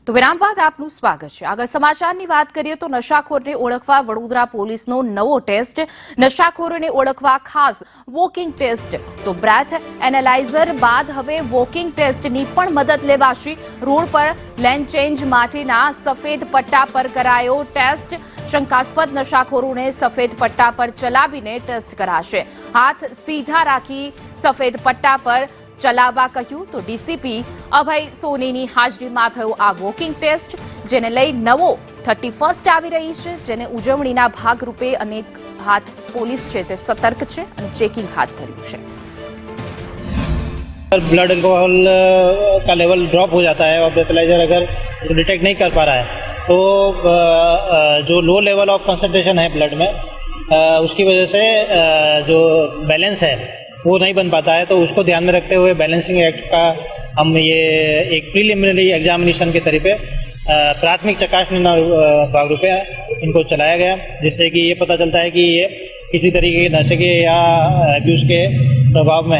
તો વિરામ બાદ આપનું સ્વાગત છે। આગળ સમાચારની વાત કરીએ તો નશાખોરને ઓળખવા વડોદરા પોલીસનો નવો ટેસ્ટ। નશાખોરોને ઓળખવા ખાસ વોકિંગ ટેસ્ટ। તો બ્રેથ એનાલાઇઝર બાદ હવે વોકિંગ ટેસ્ટની પણ મદદ લેવાશે। રોડ પર લેન ચેન્જ માટેના સફેદ પટ્ટા પર કરાયો ટેસ્ટ। શંકાસ્પદ નશાખોરોને સફેદ પટ્ટા પર ચલાવીને ટેસ્ટ કરાશે। હાથ સીધા રાખી સફેદ પટ્ટા પર ચલાવવા કહ્યું। તો ડીસીપી અભય સોનીની હાજરીમાં થયો આ વોકિંગ ટેસ્ટ, જેને લઈ નવો 31st આવી રહી છે, જેને ઉજવણીના ભાગરૂપે અનેક હાથ પોલીસ છે તે સતર્ક છે અને ચેકિંગ હાથ ધર્યું છે। ब्लड अल्कोहल का लेवल ड्रॉप हो जाता है और ब्रेथलाइजर अगर डिटेक्ट नहीं कर पा रहा है तो जो लो लेवल ऑफ कंसंट्रेशन है ब्लड में उसकी वजह से जो बैलेंस है वो नहीं बन पाता है। तो उसको ध्यान में रखते हुए बैलेंसिंग एक्ट का हम ये एक प्रीलिमिनरी एग्जामिनेशन के तरीके प्राथमिक चकासनी भागरूपे इनको चलाया गया, जिससे कि ये पता चलता है कि ये किसी तरीके के नशे के या अब्यूज़ के प्रभाव में है।